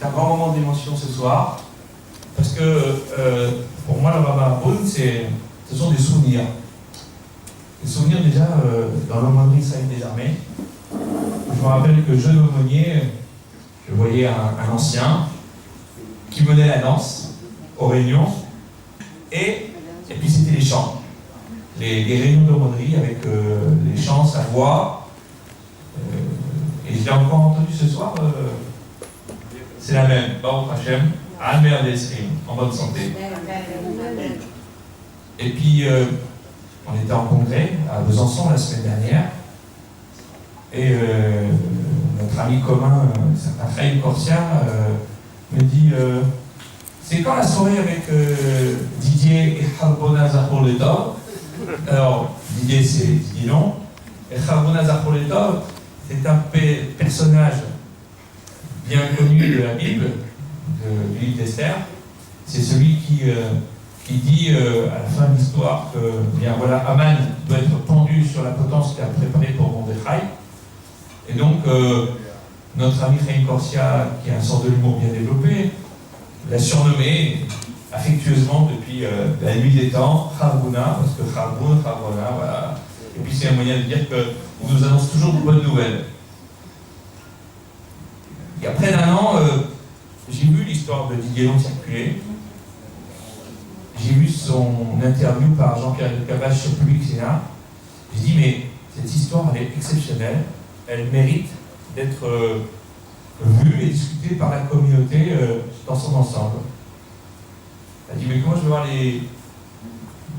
C'est un grand moment d'émotion ce soir, parce que pour moi, le Rabbah Harboun, ce sont des souvenirs. Des souvenirs déjà dans l'aumônerie Saïd des armées. Je me rappelle que jeune aumônier, je voyais un ancien qui menait la danse aux réunions, et puis c'était les chants. Les réunions d'aumônerie avec les chants, sa voix. Et je l'ai encore entendu ce soir. C'est la même, Baruch Hashem, Almer Desrim, en bonne santé. Et puis, on était en congrès à Besançon la semaine dernière, et notre ami commun, certain Khaïm Korsia, me dit c'est quand la soirée avec Didier et Harbona Zahroletov? Alors, Didier, c'est Didier non, et Harbona Zahroletov, c'est un personnage bien connu de la Bible, du livre d'Esther. C'est celui qui dit à la fin de l'histoire que, bien voilà, Aman doit être pendu sur la potence qu'il a préparée pour Mordechai. Et donc, notre ami Khaïm Korsia, qui a un sens de l'humour bien développé, l'a surnommé affectueusement depuis la nuit des temps, Harbona, parce que Harbona, voilà. Et puis c'est un moyen de dire qu'on nous annonce toujours de bonnes nouvelles. Et après d'un an, j'ai vu l'histoire de Didier Long circuler. J'ai vu son interview par Jean-Pierre Elkabbach sur Public Sénat. J'ai dit, mais cette histoire, elle est exceptionnelle. Elle mérite d'être vue et discutée par la communauté dans son ensemble. Elle a dit, mais comment je vais voir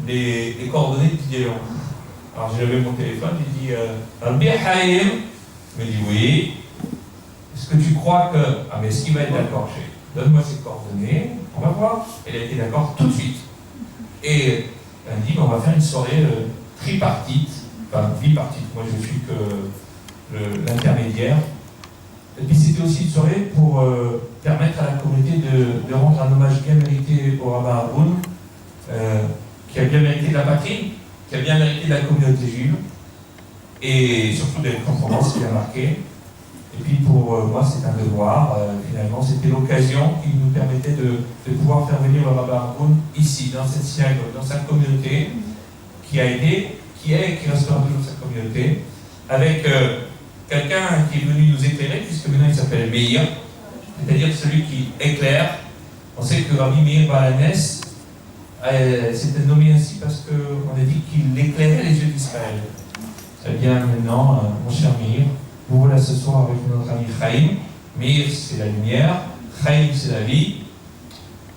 les coordonnées de Didier Long? Alors j'ai levé mon téléphone, j'ai dit, Rabbi Haïm. Il m'a dit, oui. Est-ce que tu crois que... Ah, mais est-ce qu'il va être d'accord? Donne-moi ses coordonnées, on va voir. Elle a été d'accord tout de suite. Et elle me dit, on va faire une soirée tripartite, enfin bipartite, moi je suis que l'intermédiaire. Et puis c'était aussi une soirée pour permettre à la communauté de rendre un hommage bien mérité au Rabbah Harboun, qui a bien mérité de la patrie, qui a bien mérité de la communauté juive, et surtout de l'Aix-en-Provence qui a marqué. Et puis pour moi, c'est un devoir. Finalement, c'était l'occasion qui nous permettait de pouvoir faire venir le Rabbah Harboun ici, dans cette synagogue, dans sa communauté, qui a été, qui est et qui restera toujours sa communauté, avec quelqu'un qui est venu nous éclairer, puisque maintenant il s'appelle Meir, c'est-à-dire celui qui éclaire. On sait que Rabbi Meir Balanes s'était nommé ainsi parce qu'on a dit qu'il éclairait les yeux d'Israël. Très bien, maintenant, mon cher Meir, vous voilà ce soir avec notre ami Khaïm. Meir, c'est la lumière, Khaïm, c'est la vie,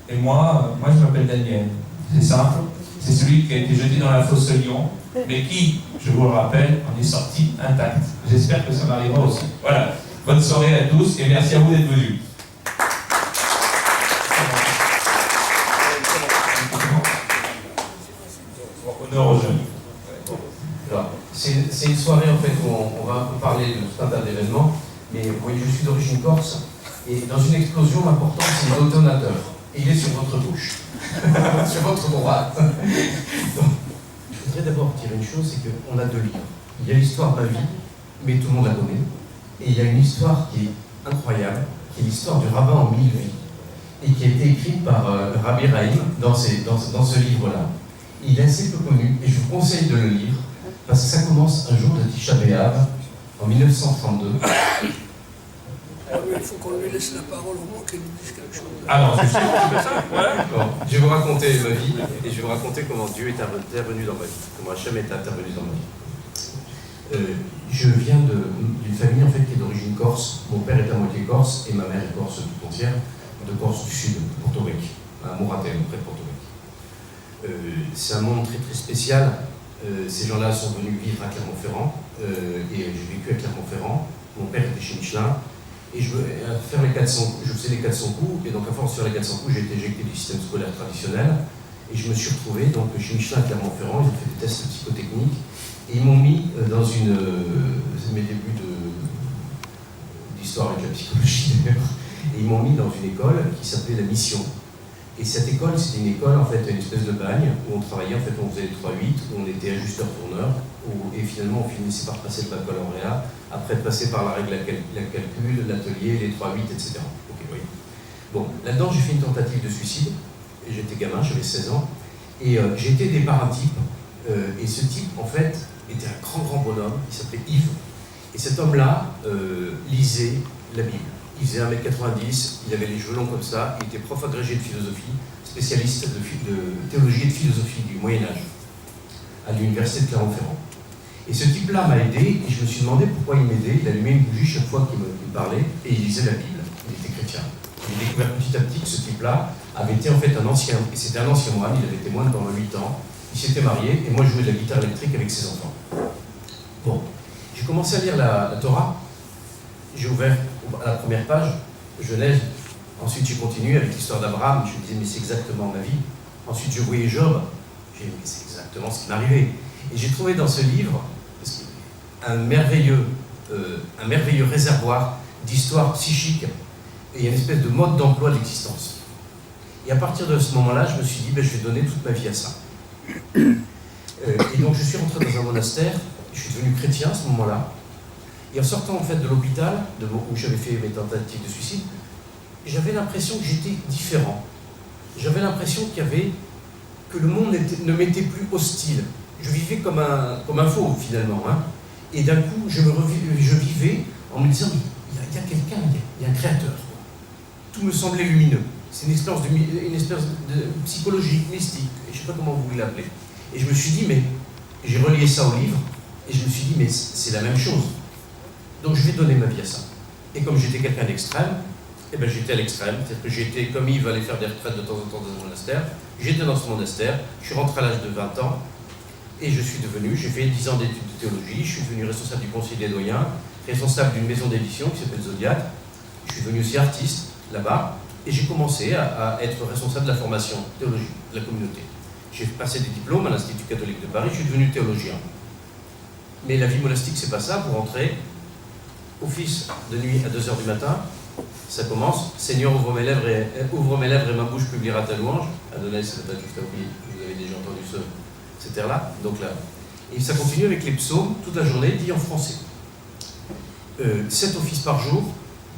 et moi je m'appelle Daniel. C'est simple, c'est celui qui a été jeté dans la fosse lion, mais qui, je vous le rappelle, en est sorti intact. J'espère que ça m'arrivera aussi. Voilà, bonne soirée à tous, et merci à vous d'être venus. Honneur aux jeunes. C'est une soirée en fait où on va parler de tout un tas d'événements, mais vous voyez, je suis d'origine corse, et dans une explosion, l'important c'est l'autonateur. Et il est sur votre bouche, sur votre droite. Donc, je voudrais d'abord dire une chose, c'est qu'on a deux livres. Il y a l'histoire de ma vie, mais tout le monde la connaît, et il y a une histoire qui est incroyable, qui est l'histoire du rabbin en 1000 vies, et qui a été écrite par Rabbi Haïm dans ce livre-là. Il est assez peu connu, et je vous conseille de le lire, parce que ça commence un jour de Tisha B'Av, en 1932. Ah oui, il faut qu'on lui laisse la parole au moins qu'elle nous dise quelque chose. Alors, justement, c'est comme ça, voilà. Bon, je vais vous raconter ma vie et je vais vous raconter comment Dieu est intervenu dans ma vie, comment Hachem est intervenu dans ma vie. Je viens d'une famille en fait qui est d'origine corse. Mon père est à moitié corse et ma mère est corse tout entière, de Corse du Sud, Porto Rico, à Mouratel, près de Porto Rico. C'est un monde très très spécial. Ces gens-là sont venus vivre à Clermont-Ferrand et j'ai vécu à Clermont-Ferrand. Mon père était chez Michelin. Et je faisais les 400 coups, et donc à force de faire les 400 coups, j'ai été éjecté du système scolaire traditionnel, et je me suis retrouvé donc, chez Michelin à Clermont-Ferrand. Ils ont fait des tests psychotechniques, et ils m'ont mis dans une... c'est mes débuts d'histoire avec la psychologie d'ailleurs, et ils m'ont mis dans une école qui s'appelait La Mission. Et cette école, c'était une école, en fait, une espèce de bagne, où on travaillait, en fait, on faisait les 3-8, où on était ajusteur-tourneur, et finalement on finissait par passer le baccalauréat, après de passer par la règle la calcul, l'atelier, les 3-8, etc. Okay, oui. Bon, là-dedans j'ai fait une tentative de suicide, et j'étais gamin, j'avais 16 ans, et j'ai été aidé par un type, et ce type, en fait, était un grand bonhomme, il s'appelait Yves, et cet homme-là lisait la Bible. Il faisait 1m90, il avait les cheveux longs comme ça, il était prof agrégé de philosophie, spécialiste de théologie et de philosophie du Moyen-Âge, à l'université de Clermont-Ferrand. Et ce type-là m'a aidé, et je me suis demandé pourquoi il m'aidait. Il allumait une bougie chaque fois qu'il me parlait, et il lisait la Bible. Il était chrétien. J'ai découvert petit à petit que ce type-là avait été en fait un ancien, et c'était un ancien moine, il avait été moine pendant 8 ans, il s'était marié, et moi je jouais de la guitare électrique avec ses enfants. Bon, j'ai commencé à lire la Torah, j'ai ouvert à la première page, Genèse, ensuite j'ai continué avec l'histoire d'Abraham, je me disais mais c'est exactement ma vie. Ensuite je voyais Job, j'ai dit mais c'est exactement ce qui m'arrivait. Et j'ai trouvé dans ce livre un merveilleux réservoir d'histoire psychique, et il y a une espèce de mode d'emploi de l'existence. Et à partir de ce moment-là, je me suis dit, je vais donner toute ma vie à ça. Et donc je suis rentré dans un monastère, je suis devenu chrétien à ce moment-là, et en sortant en fait de l'hôpital, où j'avais fait mes tentatives de suicide, j'avais l'impression que j'étais différent. J'avais l'impression que le monde ne m'était plus hostile. Je vivais comme un fauve finalement. Hein. Et d'un coup, je vivais en me disant, il y a quelqu'un, il y a un créateur. Tout me semblait lumineux. C'est une expérience de psychologique, mystique, je ne sais pas comment vous voulez l'appeler. Et je me suis dit, mais j'ai relié ça au livre, et je me suis dit, mais c'est la même chose. Donc je vais donner ma vie à ça. Et comme j'étais quelqu'un d'extrême, j'étais à l'extrême, c'est-à-dire que j'étais, comme Yves allait faire des retraites de temps en temps dans un monastère, j'étais dans ce monastère, je suis rentré à l'âge de 20 ans, et j'ai fait 10 ans d'études de théologie, je suis devenu responsable du conseil des doyens, responsable d'une maison d'édition qui s'appelle Zodiac, je suis devenu aussi artiste là-bas, et j'ai commencé à être responsable de la formation théologique de la communauté. J'ai passé des diplômes à l'Institut catholique de Paris, je suis devenu théologien. Mais la vie monastique, c'est pas ça. Pour rentrer, office de nuit à 2h du matin, ça commence. Seigneur, ouvre mes lèvres et ma bouche publiera ta louange. Adonai, c'est la juste à oublier. Vous avez déjà entendu cet air-là. Donc là. Et ça continue avec les psaumes toute la journée, dit en français. 7 offices par jour,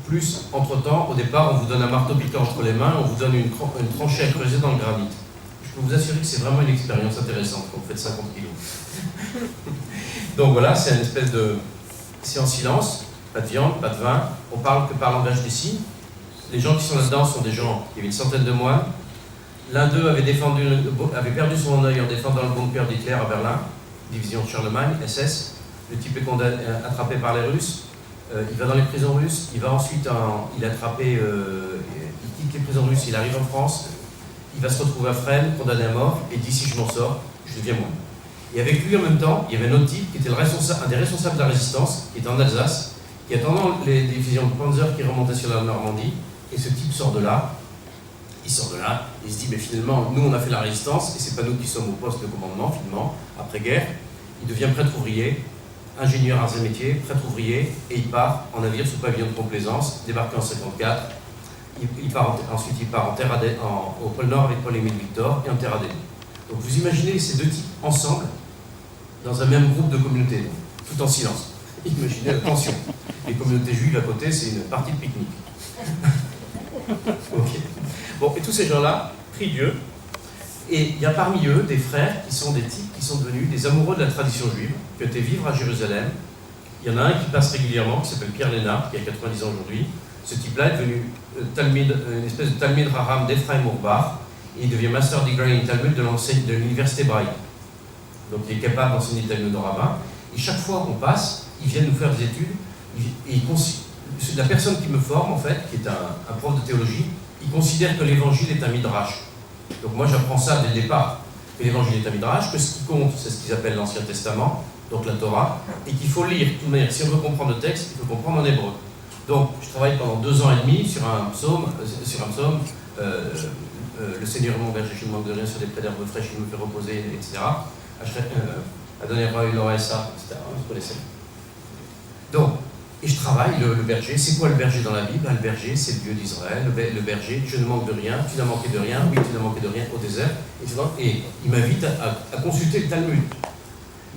plus, entre-temps, au départ, on vous donne un marteau piquant entre les mains, on vous donne une tranchée à creuser dans le granit. Je peux vous assurer que c'est vraiment une expérience intéressante quand vous faites 50 kilos. Donc voilà, c'est une espèce de... C'est en silence, pas de viande, pas de vin, on parle que par langage des signes. Les gens qui sont là-dedans sont des gens, il y avait une centaine de moines. L'un d'eux avait perdu son œil en défendant le bunker d'Hitler à Berlin, division de Charlemagne, SS. Le type est attrapé par les Russes, il va dans les prisons russes, il va ensuite, il quitte les prisons russes, il arrive en France, il va se retrouver à Fresnes, condamné à mort, et dit si je m'en sors, je deviens moine. Et avec lui en même temps, il y avait un autre type qui était un des responsables de la résistance, qui était en Alsace, qui attendant les divisions de Panzer qui remontaient sur la Normandie, et ce type sort de là, il se dit mais finalement nous on a fait la résistance, et c'est pas nous qui sommes au poste de commandement finalement, après-guerre, il devient prêtre ouvrier, ingénieur arts et métiers, prêtre ouvrier, et il part en navire sous pavillon de complaisance, débarqué en 54, ensuite il part au pôle Nord avec Paul-Émile Victor, et en Terre Adèle. Donc vous imaginez ces deux types ensemble, dans un même groupe de communautés, tout en silence. Imaginez la tension. Les communautés juives à côté, c'est une partie de pique-nique. Okay. Bon, et tous ces gens-là prient Dieu, et il y a parmi eux des frères qui sont des types qui sont devenus des amoureux de la tradition juive, qui étaient vivre à Jérusalem, Il y en a un qui passe régulièrement, qui s'appelle Pierre Lénard, qui a 90 ans aujourd'hui. Ce type-là est devenu une espèce de Talmud Raham d'Ephraim Urbach, et il devient Master Degree in Talmud de l'université Braille. Donc il est capable d'enseigner le Talmud au rabbin. Et chaque fois qu'on passe, ils viennent nous faire des études. La personne qui me forme, en fait, qui est un prof de théologie, il considère que l'évangile est un midrash. Donc moi j'apprends ça dès le départ, que l'évangile est un midrash, que ce qui compte, c'est ce qu'ils appellent l'Ancien Testament, donc la Torah, et qu'il faut lire. De toute manière, si on veut comprendre le texte, il faut comprendre en hébreu. Donc je travaille pendant 2 ans et demi sur un psaume, le Seigneur est mon berger, je ne manque de rien, sur des prés d'herbes fraîches, il me fait reposer, etc. Adonai Elohai Sa, etc. Vous connaissez. Donc, et je travaille le berger. C'est quoi le berger dans la Bible? Le berger, c'est le Dieu d'Israël. Le berger, je ne manque de rien, tu n'as manqué de rien, oui, tu n'as manqué de rien au désert, etc. Et il m'invite à consulter le Talmud.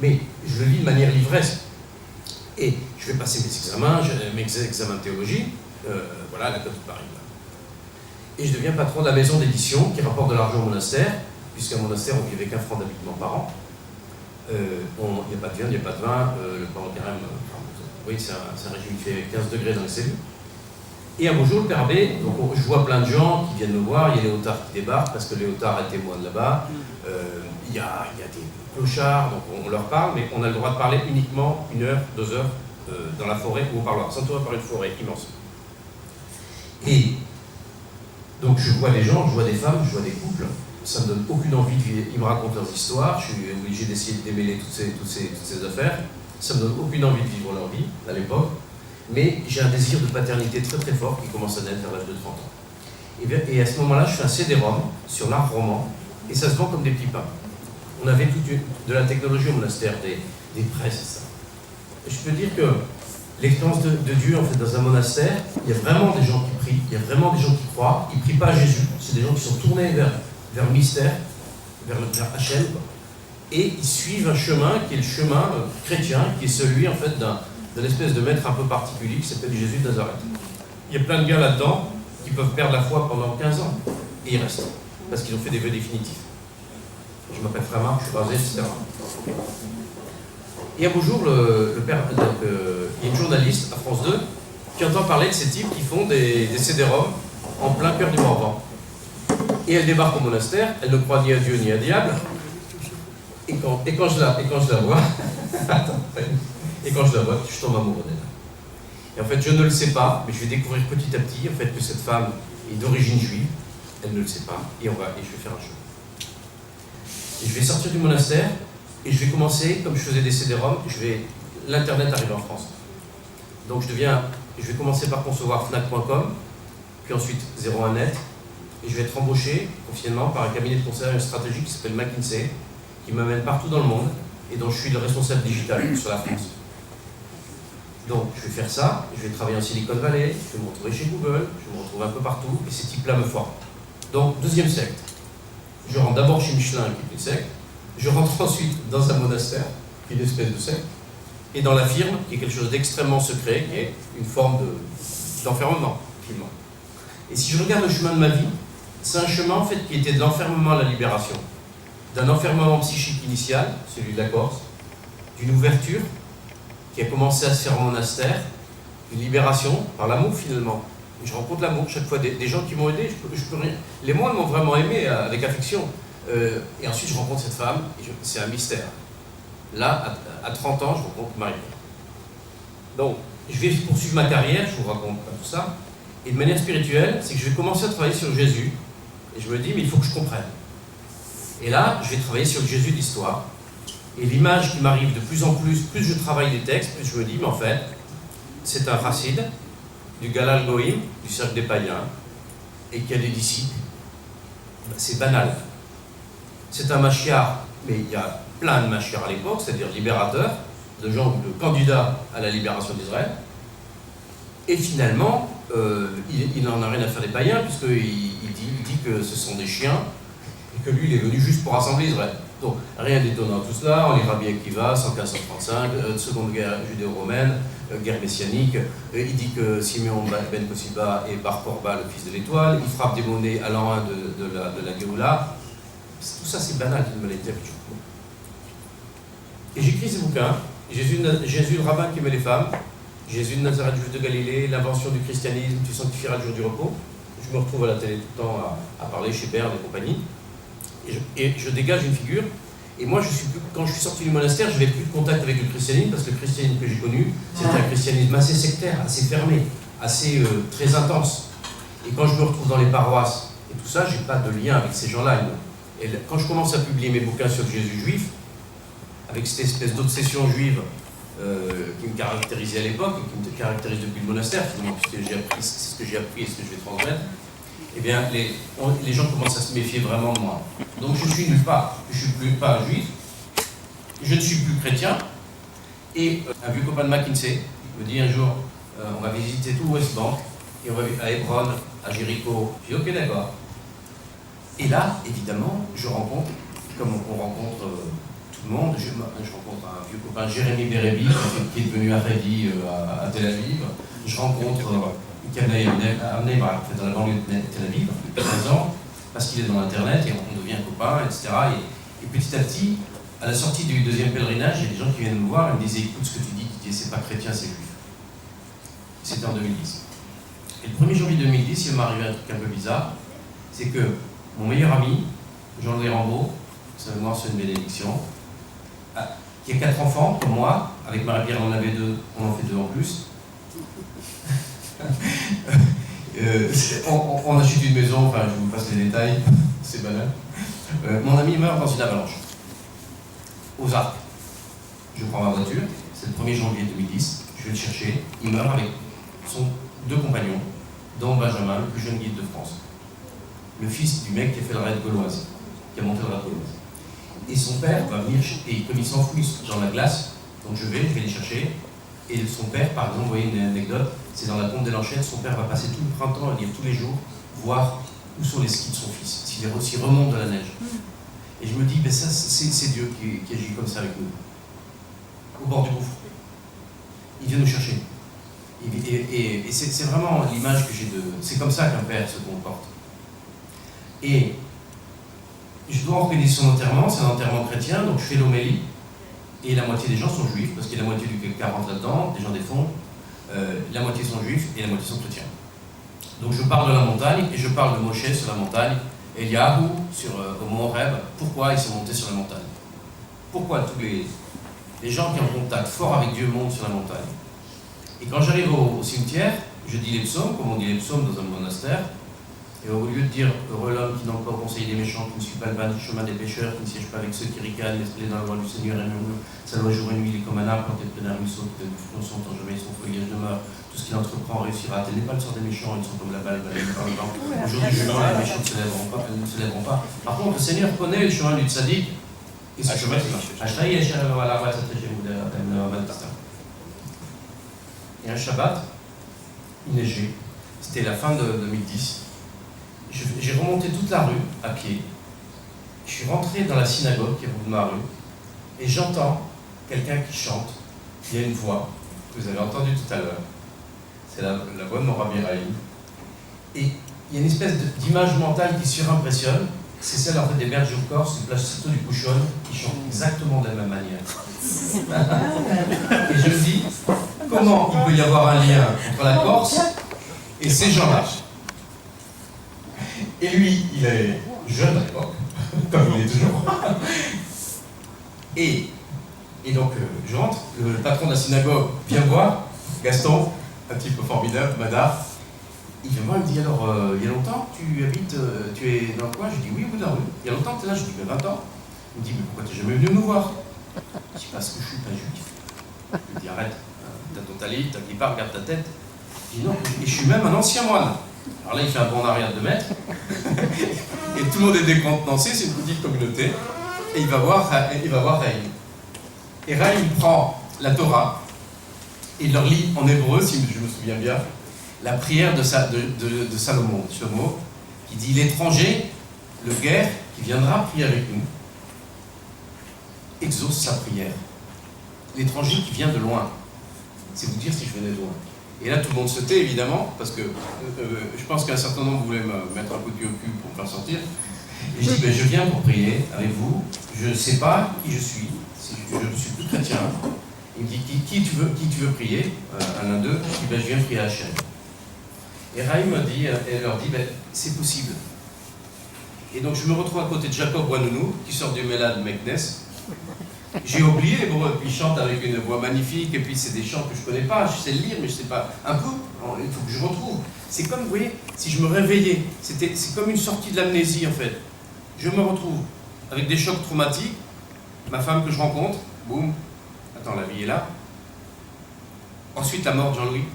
Mais je le lis de manière livresque. Et je vais passer mes examens de théologie, voilà, la Côte de Paris. Et je deviens patron de la maison d'édition qui rapporte de l'argent au monastère, puisqu'à un monastère, on vivait qu'un franc d'habitement par an. Il n'y a pas de viande, il n'y a pas de vin, le pain au carême, oui, c'est un régime qui fait 15 degrés dans les cellules. Et un beau jour, le Père Abbé, donc je vois plein de gens qui viennent me voir, il y a Léotard qui débarque, parce que Léotard est témoin de là-bas, il y a des clochards, donc on leur parle, mais on a le droit de parler uniquement 1 heure, 2 heures, dans la forêt ou au parloir, s'entourer par une forêt immense. Et donc je vois des gens, je vois des femmes, je vois des couples, ça ne me donne aucune envie de vivre. Ils me racontent leurs histoires, je suis obligé d'essayer de démêler toutes ces affaires. Ça ne me donne aucune envie de vivre leur vie à l'époque, mais j'ai un désir de paternité très très fort qui commence à naître vers l'âge de 30 ans. Et à ce moment-là, je fais un CD-ROM sur l'art roman, et ça se vend comme des petits pains. On avait de la technologie au monastère, des presses et ça. Et je peux dire que l'expérience de Dieu, en fait, dans un monastère, il y a vraiment des gens qui prient, il y a vraiment des gens qui croient. Ils ne prient pas à Jésus, c'est des gens qui sont tournés vers le mystère, vers Hachem, et ils suivent un chemin qui est le chemin chrétien, qui est celui, en fait, d'un espèce de maître un peu particulier qui s'appelle Jésus de Nazareth. Il y a plein de gars là-dedans qui peuvent perdre la foi pendant 15 ans, et ils restent, parce qu'ils ont fait des vœux définitifs. Je m'appelle Frère Marc, je suis rasé, etc. Et un beau jour, il y a une journaliste à France 2 qui entend parler de ces types qui font des CD-ROM en plein cœur du Morvan. Et elle débarque au monastère, elle ne croit ni à Dieu ni à diable. Et quand je la vois, je tombe amoureux d'elle. Et en fait, je ne le sais pas, mais je vais découvrir petit à petit en fait, que cette femme est d'origine juive. Elle ne le sait pas, et je vais faire un chemin. Et je vais sortir du monastère, et je vais commencer, comme je faisais des CD-ROM, l'Internet arrive en France. Donc je vais commencer par concevoir Fnac.com, puis ensuite 01net, et je vais être embauché confinement par un cabinet de conseil stratégique qui s'appelle McKinsey, qui m'amène partout dans le monde, et dont je suis le responsable digital sur la France. Donc je vais faire ça, je vais travailler en Silicon Valley, je vais me retrouver chez Google, je vais me retrouver un peu partout, et ces types-là me forment. Donc, deuxième secte. Je rentre d'abord chez Michelin, qui est une secte, je rentre ensuite dans un monastère, qui est une espèce de secte, et dans la firme, qui est quelque chose d'extrêmement secret, qui est une forme d'enfermement, finalement. Et si je regarde le chemin de ma vie, c'est un chemin en fait qui était de l'enfermement à la libération. D'un enfermement psychique initial, celui de la Corse, d'une ouverture qui a commencé à se faire en monastère, une libération par l'amour finalement. Et je rencontre l'amour chaque fois, des gens qui m'ont aidé, je peux rien. Les moines m'ont vraiment aimé avec affection. Et ensuite je rencontre cette femme, et c'est un mystère. Là, à 30 ans, je rencontre Marie. Donc, je vais poursuivre ma carrière, je vous raconte pas tout ça. Et de manière spirituelle, c'est que je vais commencer à travailler sur Jésus. Et je me dis, mais il faut que je comprenne. Et là, je vais travailler sur le Jésus de l'histoire. Et l'image qui m'arrive de plus en plus je travaille des textes, plus je me dis, mais en fait, c'est un chassid du Galal Goïm, du cercle des païens, et qui a des disciples. C'est banal. C'est un Mashiach, mais il y a plein de Mashiach à l'époque, c'est-à-dire libérateurs, de candidats à la libération d'Israël. Et finalement, il n'en a rien à faire des païens, puisqu'il dit que ce sont des chiens, et que lui, il est venu juste pour rassembler Israël. Donc, rien d'étonnant tout cela, on lit Rabbi Akiva, 115-135, seconde guerre judéo-romaine, guerre messianique, il dit que Simeon ben Kosiba est Bar Korba, le fils de l'étoile, il frappe des monnaies à l'an 1 de la Géoula. Tout ça, c'est banal, une maladie. Et j'écris ce bouquin, Jésus, le rabbin qui aimait les femmes, Jésus de Nazareth, juif de Galilée, l'invention du christianisme, tu sanctifieras le jour du repos. Je me retrouve à la télé tout le temps à parler chez Berne et compagnie. Et je dégage une figure. Et moi, quand je suis sorti du monastère, je n'avais plus de contact avec le christianisme, parce que le christianisme que j'ai connu, c'était un christianisme assez sectaire, assez fermé, assez très intense. Et quand je me retrouve dans les paroisses et tout ça, je n'ai pas de lien avec ces gens-là. Et quand je commence à publier mes bouquins sur le Jésus juif, avec cette espèce d'obsession juive qui me caractérisait à l'époque et qui me caractérise depuis le monastère, finalement, puisque c'est ce que j'ai appris et ce que je vais transmettre, eh bien, les gens commencent à se méfier vraiment de moi. Donc je suis nulle part. Je ne suis plus pas juif, je ne suis plus chrétien, et un vieux copain de McKinsey me dit un jour, on va visiter tout West Bank, et on va à Hébron, à Jéricho. Je dis ok, d'accord. Et là, évidemment, je rencontre, comme on rencontre tout le monde, je rencontre un vieux copain, Jérémy Bérébi, qui est devenu Haredi à Tel Aviv. Je rencontre Kamei Amnei, dans la banlieue de Tel Aviv, depuis 13 ans, parce qu'il est dans l'Internet, et on devient copain, etc. Et petit à petit, à la sortie du deuxième pèlerinage, il y a des gens qui viennent me voir et me disaient écoute ce que tu dis, c'est pas chrétien, c'est juif. C'était en 2010. Et le 1er janvier 2010, il m'est arrivé un truc un peu bizarre, c'est que mon meilleur ami, Jean-Louis Rambaud, sa mémoire c'est une bénédiction, qui a 4 enfants, comme moi, avec Marie-Pierre on en avait 2, on en fait 2 en plus. On achète une maison, enfin je vous passe les détails, c'est banal. Mon ami meurt dans une avalanche, aux Arcs. Je prends ma voiture, c'est le 1er janvier 2010, je vais le chercher, il meurt avec son 2 compagnons, dont Benjamin, le plus jeune guide de France. Le fils du mec qui a fait le raid gauloise, qui a monté le raid gauloise. Et son père va venir, et comme il s'enfouit dans la glace, donc je vais les chercher, et son père, par exemple, vous voyez une anecdote, c'est dans la Combe des Lanchettes, son père va passer tout le printemps à venir tous les jours voir où sont les skis de son fils, s'il remonte de la neige. Et je me dis, ben ça, c'est Dieu qui agit comme ça avec nous, au bord du gouffre. Il vient nous chercher. Et c'est vraiment l'image que j'ai de... C'est comme ça qu'un père se comporte. Et je dois organiser son enterrement, c'est un enterrement chrétien, donc je fais l'homélie, et la moitié des gens sont juifs, parce qu'il y a la moitié du CAC 40 là-dedans, des gens des fonds, la moitié sont juifs et la moitié sont chrétiens. Donc je parle de la montagne, et je parle de Moshe sur la montagne, Eliyahu au mont Horeb. Pourquoi ils sont montés sur la montagne? Pourquoi tous les gens qui ont contact fort avec Dieu montent sur la montagne? Et quand j'arrive au cimetière, je dis les psaumes, comme on dit les psaumes dans un monastère, et au lieu de dire heureux l'homme qui n'entre pas au conseil des méchants, qui ne suit pas le chemin des pécheurs, qui ne siège pas avec ceux qui ricanent, mais se plaît dans la voie du Seigneur et murmure, sa loi jour et nuit, il est comme un arbre planté près d'un ruisseau, qui donne du fruit en son temps, jamais son feuillage demeure, tout ce qu'il entreprend réussira. Tel n'est pas le sort des méchants, ils sont comme la balle balayée par le vent. Aujourd'hui, les méchants ne se lèveront pas. Par contre, le Seigneur connaît le chemin du tzaddik, et ce chemin, c'est et un Shabbat, il neigeait, c'était la fin de 2010. J'ai remonté toute la rue à pied, je suis rentré dans la synagogue qui est au bout de ma rue, et j'entends quelqu'un qui chante, il y a une voix, que vous avez entendu tout à l'heure, c'est la voix de mon Rabbi Rahim, et il y a une espèce d'image mentale qui surimpressionne, c'est celle en fait des berges du Corse, du plateau du Couchon, qui chantent exactement de la même manière. Et je me dis, comment il peut y avoir un lien entre la Corse et ces gens-là? Et lui, il est jeune à l'époque, comme il est toujours. Et donc, je rentre, le patron de la synagogue vient voir, Gaston, un type formidable, Madar. Il vient voir, il me dit alors, il y a longtemps tu habites, tu es dans le coin? Je dis oui, au bout de la rue. Il y a longtemps que tu es là? Je dis mais 20 ans. Il me dit mais pourquoi tu n'es jamais venu nous voir? Je dis parce que je ne suis pas juif. Il me dit arrête, t'as ton talit, t'as qui part, regarde ta tête. Je dis non, et je suis même un ancien moine. Alors là, il fait un bond en arrière de 2 mètres. Et tout le monde est décontenancé, c'est une petite communauté. Et il va voir Rahim. Et Rahim prend la Torah et il leur lit en hébreu, si je me souviens bien, la prière de Salomon, qui dit l'étranger, le guerre, qui viendra prier avec nous, exauce sa prière. L'étranger qui vient de loin. C'est vous dire si je venais de loin. Et là, tout le monde se tait, évidemment, parce que je pense qu'un certain nombre voulaient me mettre un coup de pied au cul pour me faire sortir. Et je dis, ben, je viens pour prier avec vous, je ne sais pas qui je suis plus chrétien, Il me dit qui tu veux prier, l'un d'eux. Je dis je viens prier Hachem. Et Raïm me dit, elle leur dit c'est possible. Et donc je me retrouve à côté de Jacob Ouanounou, qui sort du Melad Meknes. J'ai oublié, bon, puis il chante avec une voix magnifique, et puis c'est des chants que je connais pas, je sais le lire, mais je sais pas, un peu, il faut que je retrouve. C'est comme, vous voyez, si je me réveillais, c'est comme une sortie de l'amnésie en fait. Je me retrouve avec des chocs traumatiques, ma femme que je rencontre, boum, attends, la vie est là. Ensuite la mort de Jean-Louis.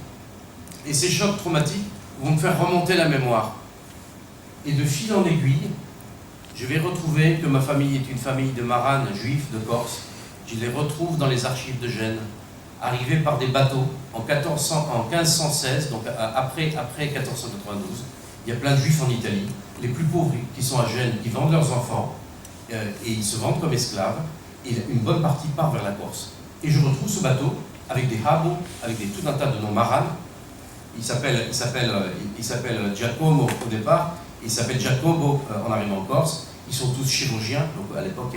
Et ces chocs traumatiques vont me faire remonter la mémoire. Et de fil en aiguille, je vais retrouver que ma famille est une famille de maranes juifs de Corse. Je les retrouve dans les archives de Gênes, arrivés par des bateaux en 1516, donc après 1492. Il y a plein de juifs en Italie, les plus pauvres qui sont à Gênes, qui vendent leurs enfants, et ils se vendent comme esclaves, et une bonne partie part vers la Corse. Et je retrouve ce bateau avec des habots, avec tout un tas de noms maranes. Il s'appelle Giacomo au départ, il s'appelle Giacomo en arrivant en Corse. Ils sont tous chirurgiens, donc à l'époque,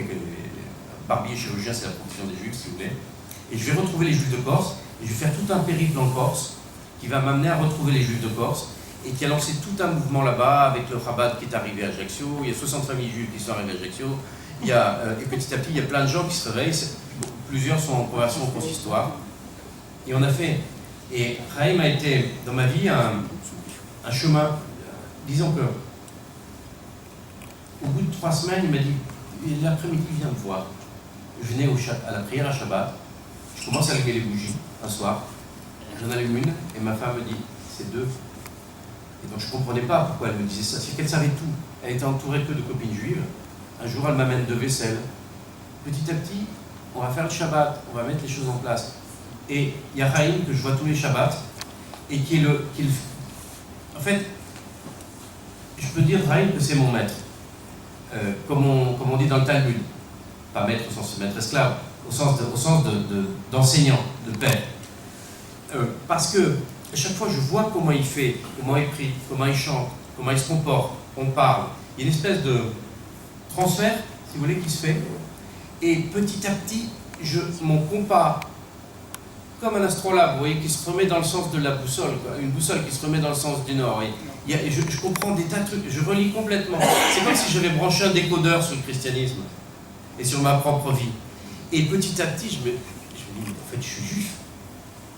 barbier chirurgien, c'est la profession des juifs, si vous voulez. Et je vais retrouver les juifs de Corse, et je vais faire tout un périple en Corse, qui va m'amener à retrouver les juifs de Corse, et qui a lancé tout un mouvement là-bas, avec le Chabad qui est arrivé à Ajaccio, il y a 60 familles juives qui sont arrivées à Ajaccio, et petit à petit, il y a plein de gens qui se réveillent, plusieurs sont en conversion au consistoire, et on a fait, et Raïm a été, dans ma vie, un chemin, disons que, au bout de 3 semaines, il m'a dit, l'après-midi, viens me voir. Je venais à la prière à Shabbat, je commence à allumer les bougies, un soir, j'en allume une, et ma femme me dit, c'est 2. Et donc je ne comprenais pas pourquoi elle me disait ça, c'est qu'elle savait tout. Elle était entourée que de copines juives. Un jour, elle m'amène 2 vaisselles. Petit à petit, on va faire le Shabbat, on va mettre les choses en place. Et il y a Raïm que je vois tous les Shabbats, et qui est en fait, je peux dire Raïm que c'est mon maître. Comme on dit dans le Talmud, pas maître au sens de maître esclave, au sens d'enseignant, de père. Parce que à chaque fois je vois comment il fait, comment il prie, comment il chante, comment il se comporte, on parle. Il y a une espèce de transfert, si vous voulez, qui se fait. Et petit à petit, mon compas, comme un astrolabe, vous voyez, qui se remet dans le sens de la boussole, quoi, une boussole qui se remet dans le sens du nord. Et je comprends des tas de trucs, je relis complètement. C'est comme si j'avais branché un décodeur sur le christianisme et sur ma propre vie. Et petit à petit, je me dis, en fait, je suis juif.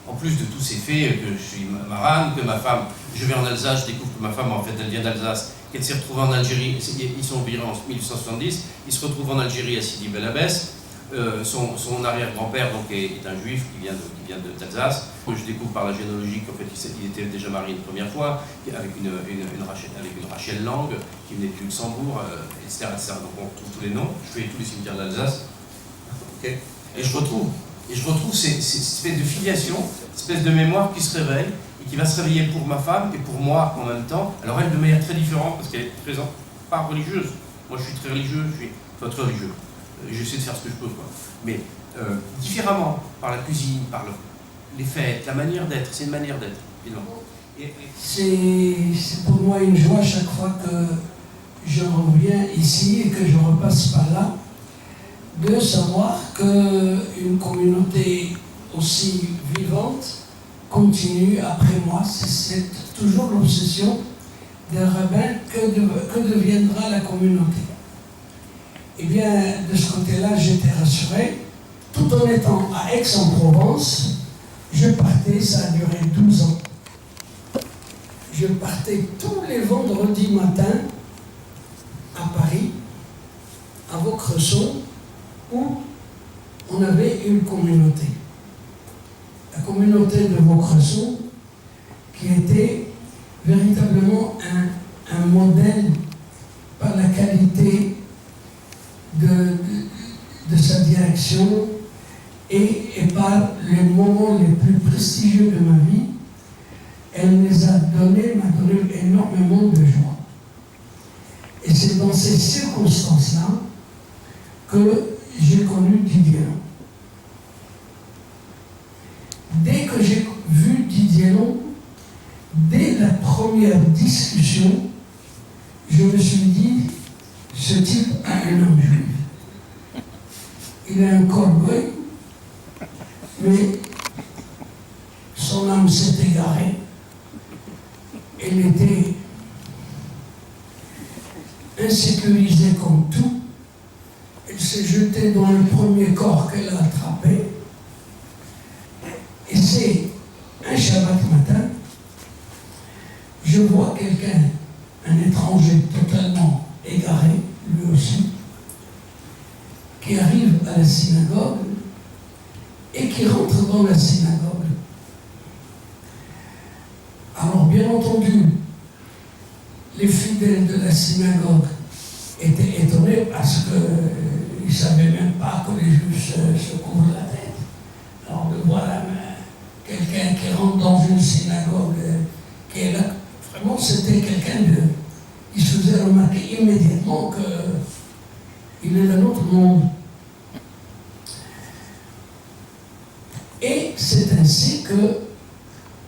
En plus de tous ces faits, que je suis marane, que ma femme, je vais en Alsace, je découvre que ma femme, en fait, elle vient d'Alsace, qu'elle s'est retrouvée en Algérie, ils sont virés en 1870, ils se retrouvent en Algérie à Sidi Bel Abbès. Son arrière-grand-père donc, est un juif qui vient d'Alsace. Je découvre par la généalogie qu'en fait il était déjà marié une première fois avec une Rachel Lang qui venait de Luxembourg, etc., etc. Donc on retrouve tous les noms. Je fais tous les cimetières d'Alsace. Okay. Et je retrouve cette espèce de filiation, cette espèce de mémoire qui se réveille et qui va se réveiller pour ma femme et pour moi en même temps. Alors elle de manière très différente parce qu'elle est présente, pas religieuse. Moi je suis très religieux, très religieux. J'essaie de faire ce que je peux, quoi. Mais différemment, par la cuisine, par les fêtes, la manière d'être, c'est une manière d'être, évidemment. C'est pour moi une joie chaque fois que je reviens ici et que je repasse par là, de savoir qu'une communauté aussi vivante continue après moi. C'est toujours l'obsession des rabbins, que deviendra la communauté. Eh bien, de ce côté-là, j'étais rassuré. Tout en étant à Aix-en-Provence, je partais, ça a duré 12 ans. Je partais tous les vendredis matins à Paris, à Vaucresson, où on avait une communauté. La communauté de Vaucresson, qui était véritablement un modèle par la qualité de sa direction et par les moments les plus prestigieux de ma vie, elle m'a donné énormément de joie. Et c'est dans ces circonstances-là que j'ai connu Didier Long. Dès que j'ai vu Didier Long, dès la première discussion, je me suis dit, ce type a un homme juif. Il a un cowboy, mais son âme s'est égarée. Elle était insécurisée comme tout. Elle s'est jetée dans le premier corps qu'elle a attrapé. Et c'est un Shabbat matin, je vois quelqu'un, un étranger totalement égaré, lui aussi, qui arrive à la synagogue et qui rentre dans la synagogue. Alors bien entendu, les fidèles de la synagogue étaient étonnés parce qu'ils ne savaient même pas que les Juifs se couvrent la tête. Alors de voir quelqu'un qui rentre dans une synagogue, qui est là, vraiment c'était quelqu'un qui se faisait remarquer immédiatement qu'il est d'un autre monde. Et c'est ainsi que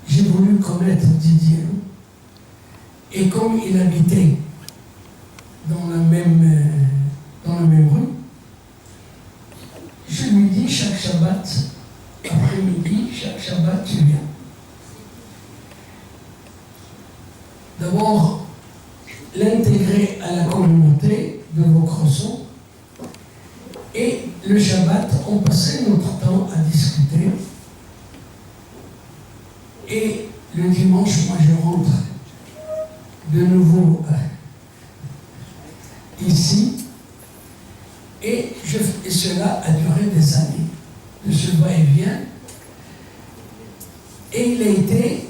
j'ai voulu connaître Didier. Et comme il habitait dans la même rue, je lui dis chaque Shabbat, après-midi, chaque Shabbat, tu viens. D'abord, l'intégrer à la communauté de Vaucresson. Et le Shabbat, on passait notre temps à discuter. Et le dimanche, moi, je rentre de nouveau ici. Et cela a duré des années, de ce va-et-vient. Et il a été,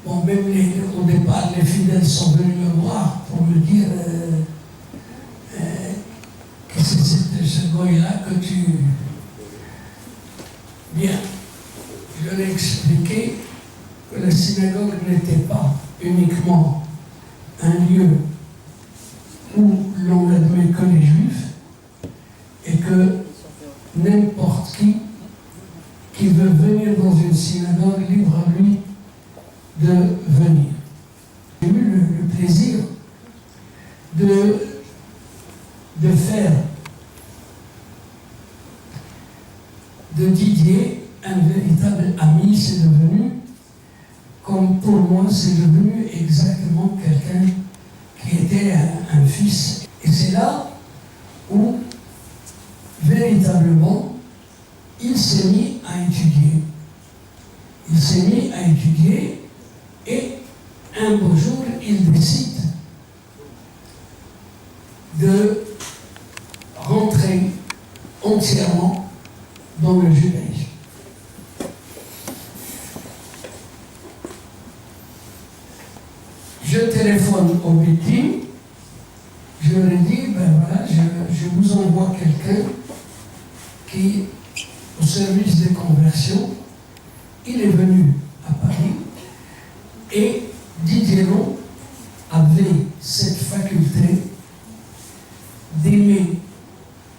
bon, même au départ, les fidèles sont venus me voir pour me dire que c'est de ce goy-là que tu... Bien, je l'ai expliqué que la synagogue n'était pas uniquement un lieu où l'on n'admet que les Juifs et que n'importe qui veut venir dans une synagogue, libre à lui de venir. J'ai eu le plaisir de faire de Didier un véritable ami. C'est devenu, comme pour moi, c'est devenu exactement quelqu'un qui était un fils. Et c'est là où, véritablement, il s'est mis à étudier. Il s'est mis à étudier et un beau jour, il décide de rentrer entièrement dans le judaïsme. Je téléphone au meeting, je leur ai dit, ben voilà, je vous envoie quelqu'un qui, au service des conversions, il est venu à Paris et Diderot avait cette faculté d'aimer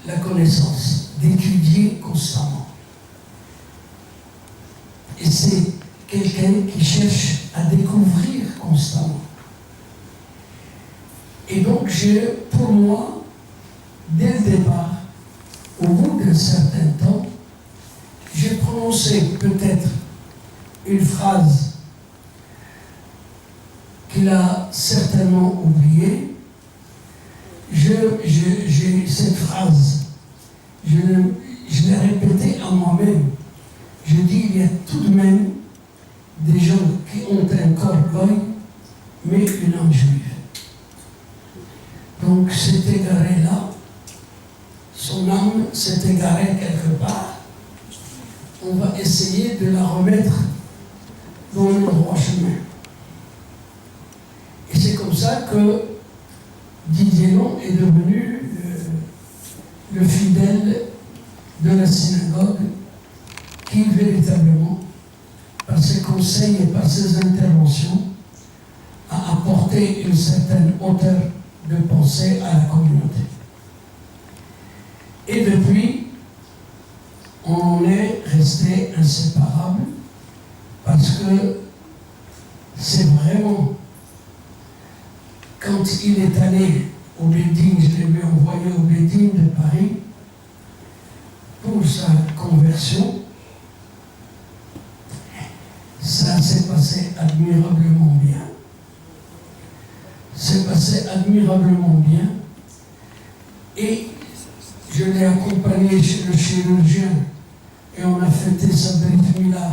la connaissance, d'étudier constamment. Et c'est quelqu'un qui cherche à découvrir constamment. Et donc, pour moi, dès le départ, au bout d'un certain temps, j'ai prononcé peut-être une phrase qu'il a certainement oubliée. J'ai cette phrase, je l'ai répétée à moi-même. Je dis, il y a tout de même des gens qui ont un corps goy, mais une âme juive. Donc cet égaré-là, son âme s'est égarée quelque part. On va essayer de la remettre dans le droit chemin. Et c'est comme ça que Didier Long est devenu le fidèle de la synagogue qui véritablement, par ses conseils et par ses interventions, a apporté une certaine hauteur de pensée à la communauté. Et depuis, on est resté inséparables parce que c'est vraiment, quand il est allé au Bédine, je l'ai vu envoyer au Bédine de Paris pour sa conversion, ça s'est passé admirablement bien. C'est passé admirablement bien. Et je l'ai accompagné chez le chirurgien et on a fêté sa brit mila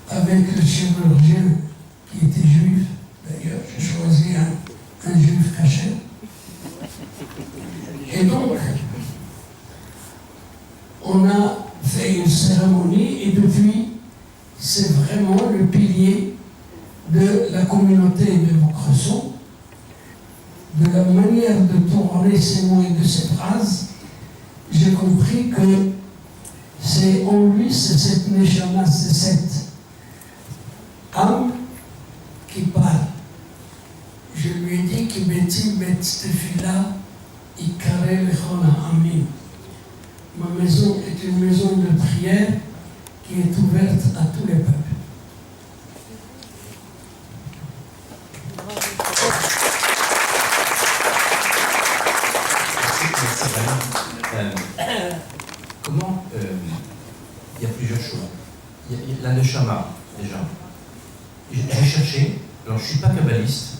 avec le chirurgien qui était juif. D'ailleurs, j'ai choisi un juif caché. Et donc, on a fait une cérémonie et depuis, c'est vraiment le pilier de la communauté de Vaucresson, de la manière de tourner ces mots et de ces phrases. J'ai compris que c'est en lui, c'est cette neshama, c'est cette âme qui parle. Je lui ai dit qu'il beti bet tefila ikare lechona amin. Ma maison est une maison de prière qui est ouverte à tous les peuples. Comment il y a plusieurs choses. Il y a la neshama, déjà. J'ai cherché, alors je ne suis pas kabbaliste,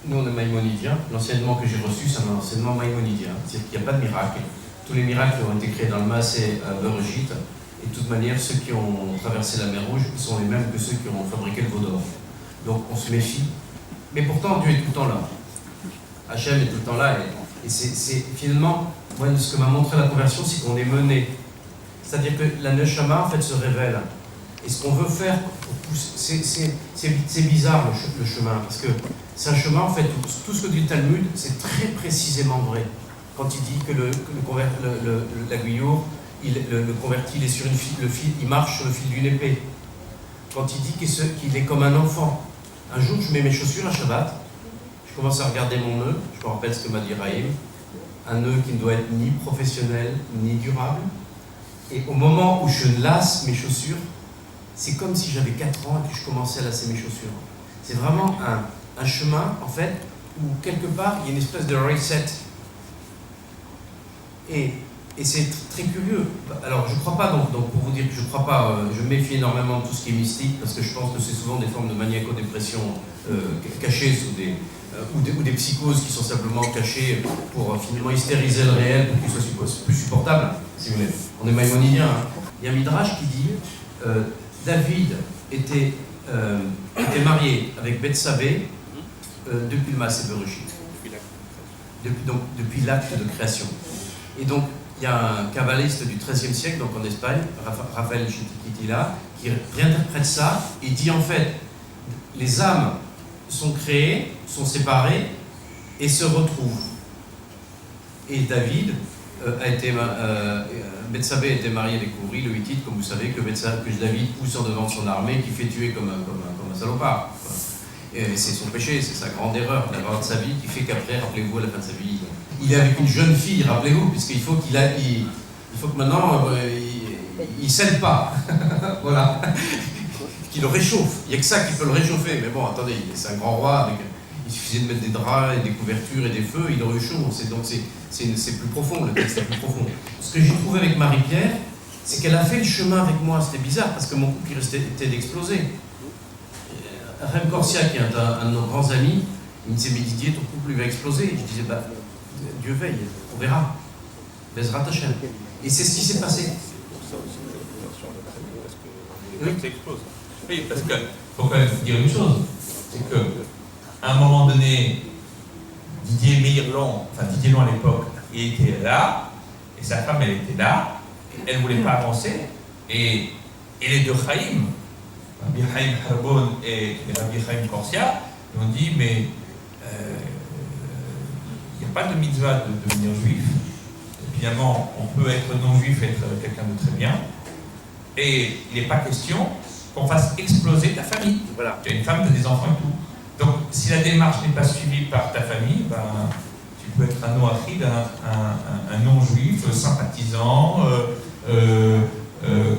nous on est maïmonidien, l'enseignement que j'ai reçu c'est un enseignement maïmonidien, c'est-à-dire qu'il n'y a pas de miracle. Tous les miracles ont été créés dans le Maaseh Bereshit, et de toute manière ceux qui ont traversé la mer Rouge sont les mêmes que ceux qui ont fabriqué le veau d'or. Donc on se méfie, mais pourtant Dieu est tout le temps là. Hachem est tout le temps là, et c'est finalement, moi ce que m'a montré la conversion, c'est qu'on est mené. C'est-à-dire que la neshama en fait se révèle. Et ce qu'on veut faire, c'est bizarre le chemin, parce que c'est un chemin, en fait, tout ce que dit le Talmud, c'est très précisément vrai. Quand il dit que l'aiguillon, le converti, il est sur le fil, il marche sur le fil d'une épée. Quand il dit qu'il est comme un enfant. Un jour, je mets mes chaussures à Shabbat, je commence à regarder mon nœud, je me rappelle ce que m'a dit Raïm, un nœud qui ne doit être ni professionnel, ni durable. Et au moment où je lasse mes chaussures, c'est comme si j'avais 4 ans et que je commençais à lasser mes chaussures. C'est vraiment un chemin, en fait, où quelque part, il y a une espèce de reset. Et c'est très curieux. Alors, je ne crois pas, donc pour vous dire que je ne crois pas, je me méfie énormément de tout ce qui est mystique, parce que je pense que c'est souvent des formes de maniaco-dépression cachées sous ou des psychoses qui sont simplement cachées pour finalement hystériser le réel pour qu'il soit plus supportable, si vous voulez. On est maïmonidien. Hein. Il y a un midrash qui dit David était marié avec Bethsabée depuis le Maaseh Bereshit, depuis l'acte de création. Et donc, il y a un kabbaliste du XIIIe siècle, donc en Espagne, Rafael Chiquitila, qui réinterprète ça et dit en fait, les âmes sont créées, sont séparées et se retrouvent. Et David Bethsabée a été marié avec Ouri, le Hittite, comme vous savez, que David pousse en devant son armée, qui fait tuer comme un salopard. Et c'est son péché, c'est sa grande erreur, la grande de sa vie, qui fait qu'après, rappelez-vous, à la fin de sa vie, il est avec une jeune fille, rappelez-vous, puisqu'il faut il faut que maintenant, il cède pas. Voilà. Qu'il le réchauffe. Il n'y a que ça qui peut le réchauffer. Mais bon, attendez, c'est un grand roi, il suffisait de mettre des draps, et des couvertures et des feux, il le réchauffe. Donc c'est plus profond, le texte est plus profond. Ce que j'ai trouvé avec Marie-Pierre, c'est qu'elle a fait le chemin avec moi. C'était bizarre, parce que mon couple était d'exploser. Rem Corsia, qui est un de nos grands amis, il me disait, mais Didier, ton couple lui va exploser. Je disais, bah, Dieu veille, on verra. Bezrat Hashem. Et c'est ce qui s'est passé. Oui, oui, parce qu'il faut quand même dire une chose, c'est qu'à un moment donné, Didier Meirlon, Didier Long à l'époque, il était là, et sa femme, elle était là, elle ne voulait pas avancer, et les deux Chaim, Rabbi Chaim Harbon et Rabbi Chaim Corsia, ils ont dit, mais il n'y a pas de mitzvah de devenir juif. Finalement, on peut être non-juif et être quelqu'un de très bien. Et il n'est pas question qu'on fasse exploser ta famille. Voilà. Tu as une femme, tu as des enfants et tout. Donc, si la démarche n'est pas suivie par ta famille, ben, tu peux être un no-achid, un non-juif, sympathisant,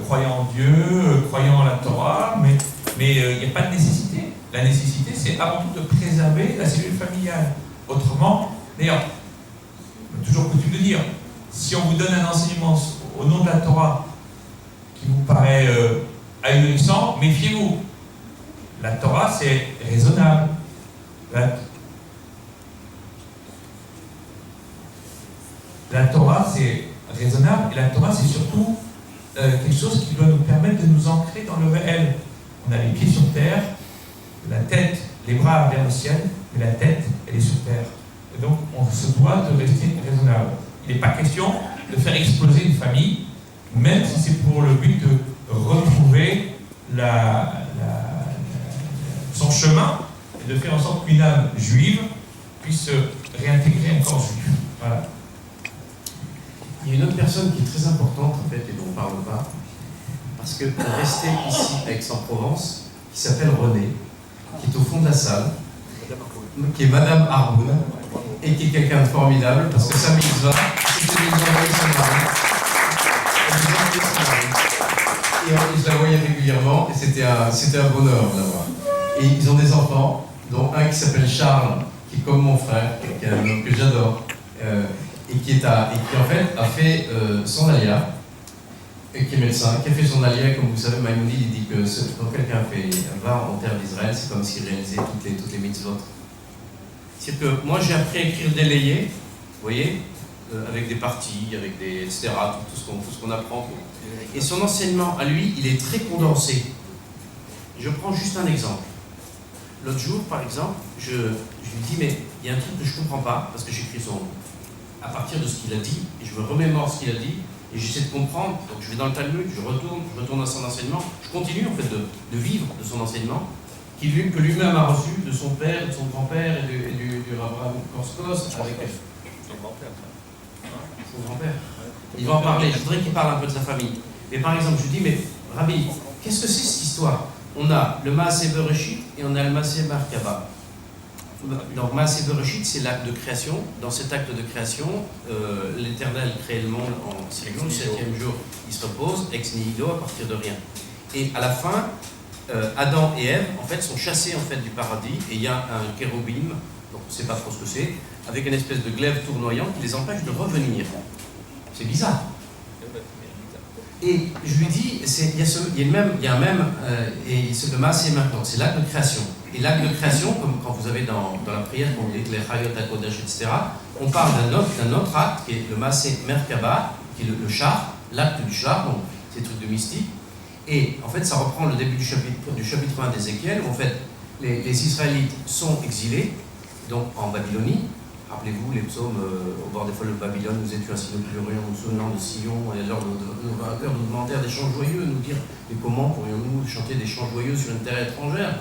croyant en Dieu, croyant en la Torah, mais il n'y a pas de nécessité. La nécessité, c'est avant tout de préserver la cellule familiale. Autrement, d'ailleurs, toujours coutume de dire, si on vous donne un enseignement au nom de la Torah qui vous paraît ahurissant, méfiez-vous. La Torah, c'est raisonnable. La Torah, c'est raisonnable, et la Torah, c'est surtout quelque chose qui doit nous permettre de nous ancrer dans le réel. On a les pieds sur terre, la tête, les bras vers le ciel, mais la tête, elle est sur terre. Et donc, on se doit de rester raisonnable. Il n'est pas question de faire exploser une famille, même si c'est pour le but de retrouver son chemin et de faire en sorte qu'une âme juive puisse se réintégrer encore juive. Voilà. Il y a une autre personne qui est très importante en fait et dont on ne parle pas, parce qu'elle est restée ici à Aix-en-Provence, qui s'appelle Renée, qui est au fond de la salle, qui est Madame Harboun, et qui est quelqu'un de formidable, parce que sa mitzvah, c'était de nous envoyer son mari. Et je la voyais régulièrement, et c'était un bonheur de la voir. Et ils ont des enfants, dont un qui s'appelle Charles, qui est comme mon frère, que j'adore, et qui en fait a fait son alia, et qui est médecin, qui a fait son alia, comme vous savez, Maïmonide, il dit que quand quelqu'un va en terre d'Israël, c'est comme s'il réalisait toutes les mitzvot. C'est que moi j'ai appris à écrire des layers, vous voyez, avec des parties, avec des etc., tout ce qu'on apprend. Et son enseignement à lui, il est très condensé. Je prends juste un exemple. L'autre jour, par exemple, je lui dis, mais il y a un truc que je ne comprends pas, parce que j'écris son nom, à partir de ce qu'il a dit, et je me remémore ce qu'il a dit, et j'essaie de comprendre, donc je vais dans le Talmud, je retourne à son enseignement, je continue en fait de vivre de son enseignement, que lui-même a reçu de son père, de son grand-père et du Abraham Korskos avec son grand-père. Il va en parler, je voudrais qu'il parle un peu de sa famille. Mais par exemple, je lui dis, mais Rabbi, qu'est-ce que c'est cette histoire? On a le Maaseh Bereshit et on a le Maaseh Merkava. Donc Maaseh Bereshit, c'est l'acte de création. Dans cet acte de création, l'Éternel crée le monde en 6 jours. Le 7e jour, il se repose, ex nihilo, à partir de rien. Et à la fin, Adam et Ève, en fait, sont chassés en fait, du paradis, et il y a un kérubim, donc on ne sait pas trop ce que c'est, avec une espèce de glaive tournoyant qui les empêche de revenir. C'est bizarre. Et je lui dis, le Maaseh maintenant, c'est l'acte de création. Et l'acte de création, comme quand vous avez dans la prière, quand vous dites les Chayot HaKodesh, etc., on parle d'un autre acte qui est le Maaseh Merkaba, qui est le char, l'acte du char, donc c'est trucs de mystique. Et en fait, ça reprend le début du chapitre 1 d'Ézéchiel, où en fait, les Israélites sont exilés, donc en Babylonie. Rappelez-vous les psaumes au bord des folles de Babylone, nous étions assis, nous pleurions, nous sonnant de Sion, et alors nos vainqueurs nous demandèrent des chants joyeux, nous dire mais comment pourrions-nous chanter des chants joyeux sur une terre étrangère?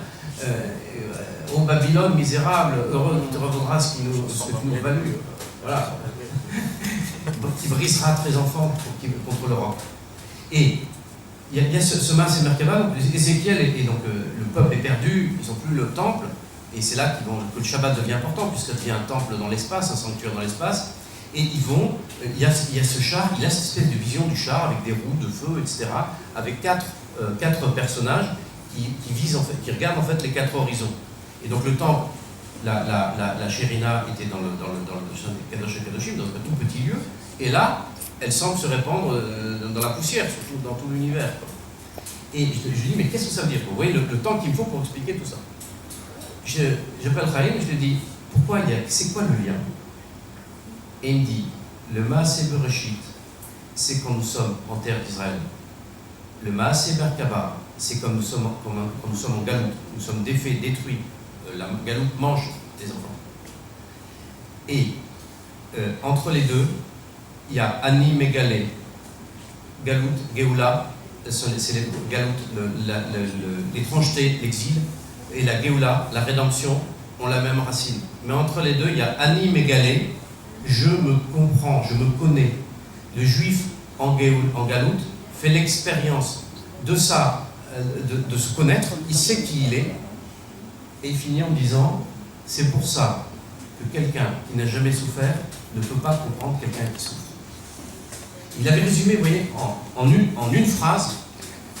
Ô Babylone misérable, heureux qui te revaudra ce que tu nous as valu. Voilà. Qui brisera tes enfants contre l'Europe. Et il y a ce Maaseh Merkava, donc Ézéchiel, et donc le peuple est perdu, ils n'ont plus le temple. Et c'est là que le Shabbat devient important, puisqu'il y a un temple dans l'espace, un sanctuaire dans l'espace. Et il y a ce char, il a cette espèce de vision du char avec des roues de feu, etc. Avec quatre personnages qui regardent en fait les 4 horizons. Et donc le temple, la Shérina était dans le Kadosh Kadoshim, dans un tout petit lieu. Et là, elle semble se répandre dans la poussière, surtout dans tout l'univers. Et je lui dis, mais qu'est-ce que ça veut dire? Vous voyez le temps qu'il me faut pour expliquer tout ça. J'appelle Khalim et je lui dis, c'est quoi le lien? Et il me dit, le Maaseh Bereshit, c'est quand nous sommes en terre d'Israël. Le Maaseh Merkava, c'est quand nous sommes en galoute, nous sommes détruits. La galoute mange des enfants. Et entre les deux, il y a Ani Megalé, galoute, Géoula, c'est les galoutes, l'étrangeté, l'exil. Et la Géoula, la rédemption, ont la même racine. Mais entre les deux, il y a Ani Megalé, je me comprends, je me connais. Le juif en galoute fait l'expérience de ça, de se connaître, il sait qui il est, et il finit en disant, c'est pour ça que quelqu'un qui n'a jamais souffert ne peut pas comprendre quelqu'un qui souffre. Il avait résumé, vous voyez, en une phrase,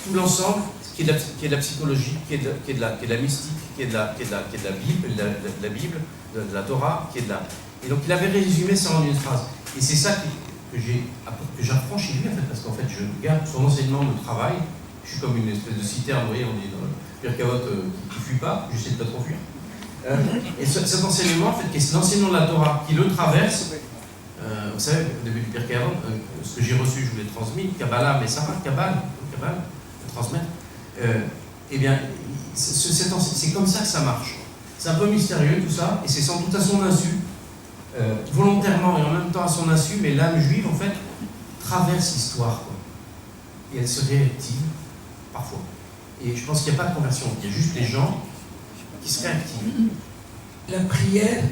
tout l'ensemble qui est de la psychologie, qui est de la mystique, qui est de la Bible, de la Torah, qui est de la... Et donc il avait résumé ça en une phrase. Et c'est ça que j'apprends chez lui, en fait, parce qu'en fait, je garde son enseignement de travail, Je suis comme une espèce de citerne, vous voyez, on dit dans le Pirkavot qui ne fuit pas, j'essaie de pas trop fuir. Et cet enseignement, en fait, qui est l'enseignement de la Torah, qui le traverse, vous savez, au début du Pirkavot, ce que j'ai reçu, je vous l'ai transmis, Kabbalah, mais Sarah, Kabbalah, le transmettre, eh bien, c'est comme ça que ça marche. C'est un peu mystérieux tout ça, et c'est sans doute à son insu, volontairement et en même temps à son insu, mais l'âme juive, en fait, traverse l'histoire, quoi. Et elle se réactive, parfois. Et je pense qu'il n'y a pas de conversion, il y a juste les gens qui se réactivent. La prière,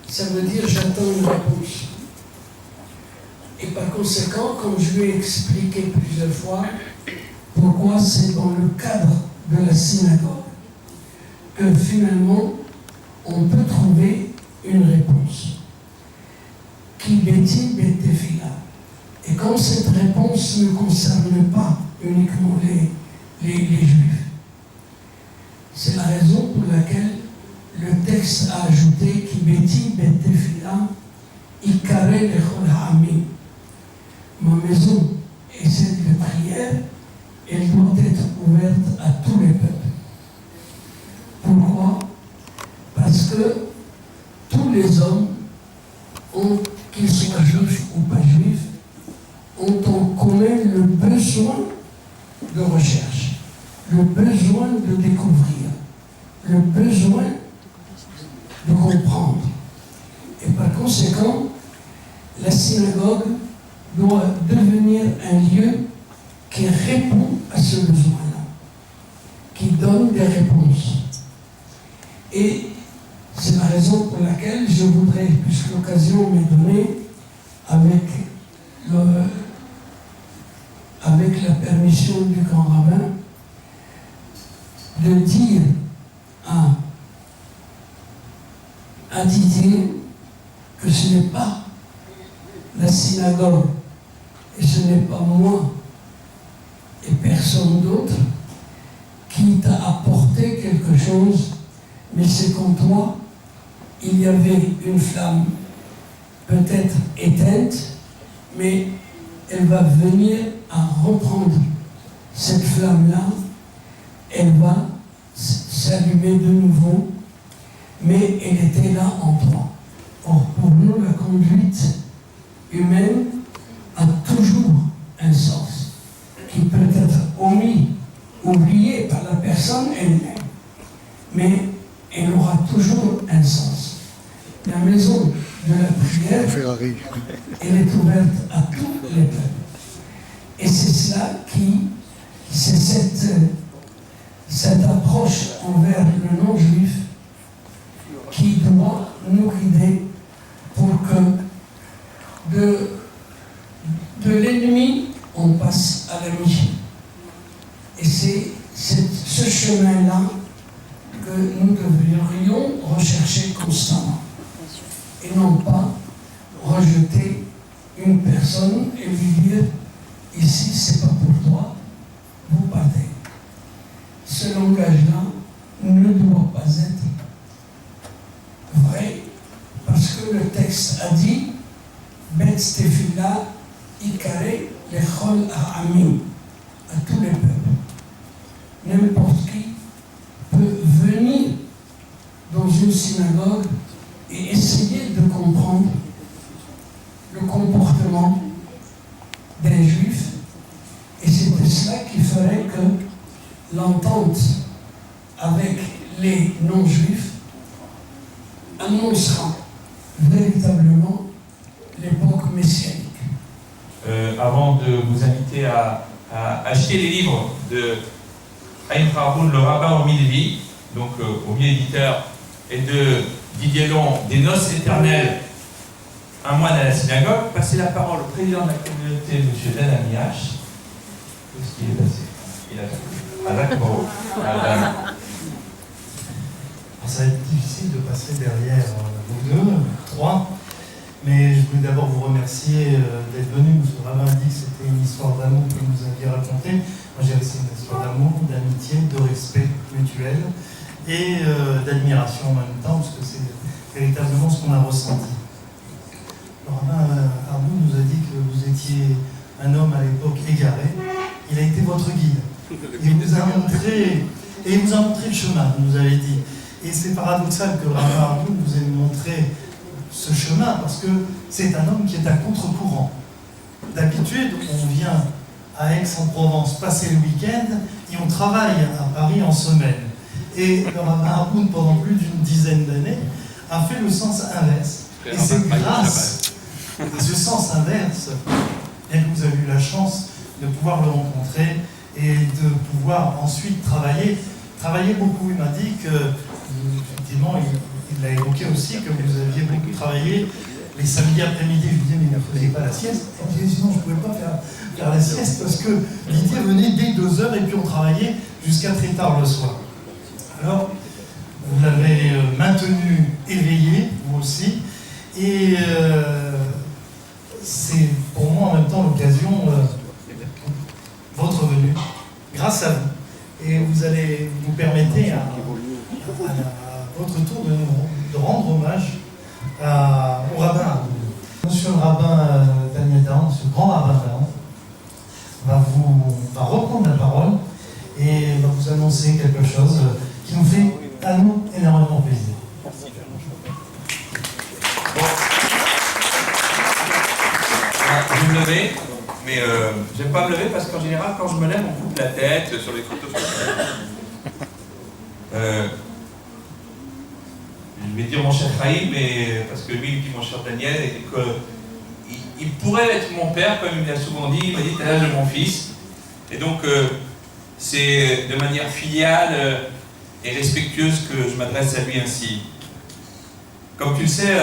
ça veut dire j'attends une réponse. Et par conséquent, comme je lui ai expliqué plusieurs fois, pourquoi c'est dans le cadre de la synagogue que finalement on peut trouver une réponse. Qui bêtit, bêtifila. Et comme cette réponse ne concerne pas uniquement les Juifs, c'est la raison pour laquelle le texte a ajouté qui bêtit, bêtifila, ikare lechol ha'amim. Ma maison est celle de prière, elle doit être ouverte à tous les peuples. Pourquoi? Parce que tous les hommes, qu'ils soient juifs ou pas juifs, ont en commun le besoin de recherche, le besoin de découvrir, le besoin de comprendre. Et par conséquent, la synagogue doit devenir un lieu qui répond à ce besoin-là, qui donne des réponses. Et c'est la raison pour laquelle je voudrais, puisque l'occasion m'est donnée, avec la permission du grand rabbin, de dire à Didier que ce n'est pas la synagogue et ce n'est pas moi et personne d'autre qui t'a apporté quelque chose, mais c'est qu'en toi, il y avait une flamme peut-être éteinte, mais elle va venir à reprendre cette flamme-là, elle va s'allumer de nouveau, mais elle était là en toi. Or, pour nous, la conduite humaine a toujours un sens, qui peut être oublié par la personne elle-même, mais elle aura toujours un sens. La maison de la prière, elle est ouverte à tous les peuples. Et c'est cela c'est cette approche envers le non-juif qui doit nous guider pour que de l'ennemi, on passe à l'ami. Et c'est ce chemin-là que nous devrions rechercher constamment. Et non pas rejeter une personne et lui dire « ici, c'est pas pour toi, vous partez ». Ce langage-là ne doit pas être vrai, parce que le texte a dit « Bet Tefila Ikare Lechol Ha'amim » à tous les peuples. N'importe qui peut venir dans une synagogue et essayer de comprendre le comportement d'un juif, et c'était cela qui ferait que l'entente avec les non-juifs annoncera véritablement l'époque messianique. Avant de vous inviter à acheter les livres de Haïm Haroun, le rabbin au Millevi, donc au mi-éditeur, et de Didier Long, des noces éternelles, un moine à la synagogue, passer la parole au président de la communauté, M. Dan Amiach. Qu'est-ce qui est passé? Il a tout. Ah d'accord. Ça va être difficile de passer derrière vous deux, trois, mais je voulais d'abord vous remercier d'être venu. M. Rabbin a dit que c'était une histoire d'amour que vous nous aviez racontée. Moi, j'ai c'est une histoire d'amour, d'amitié, de respect mutuel et d'admiration en même temps, parce que c'est véritablement ce qu'on a ressenti. Le rabbin Arnoux nous a dit que vous étiez un homme à l'époque égaré. Il a été votre guide. Il vous a montré le chemin, vous nous avez dit. Et c'est paradoxal que Rabbin Harboun vous ait montré ce chemin, parce que c'est un homme qui est à contre-courant. D'habitude, on vient à Aix-en-Provence passer le week-end et on travaille à Paris en semaine. Et le Rabbin Harboun, pendant plus d'une dizaine d'années, a fait le sens inverse. Et c'est grâce à ce sens inverse que vous avez eu la chance de pouvoir le rencontrer et de pouvoir ensuite travailler beaucoup. Il m'a dit que, effectivement, il l'a évoqué aussi, que vous aviez beaucoup travaillé les samedis après-midi. Je lui disais, mais vous ne faisiez pas la sieste? Il me disait, sinon je ne pouvais pas faire la sieste parce que Didier venait dès 2h et puis on travaillait jusqu'à très tard le soir. Alors, vous l'avez maintenu éveillé, vous aussi, et c'est pour moi en même temps l'occasion, votre venue, grâce à vous. Et vous permettez à votre tour de rendre hommage au rabbin. Monsieur le rabbin Daniel Dahan, monsieur le grand rabbin Dahan, va reprendre la parole et va vous annoncer quelque chose qui nous fait à nous énormément plaisir. Bon. Je vais me lever, mais j'aime pas me lever parce qu'en général, quand je me lève, on coupe la tête sur les photos. Je vais dire mon cher Chaim, mais parce que lui, il dit mon cher Daniel, et il pourrait être mon père, comme il me l'a souvent dit. Il m'a dit, t'es l'âge de mon fils. Et donc, c'est de manière filiale et respectueuse que je m'adresse à lui ainsi. Comme tu le sais,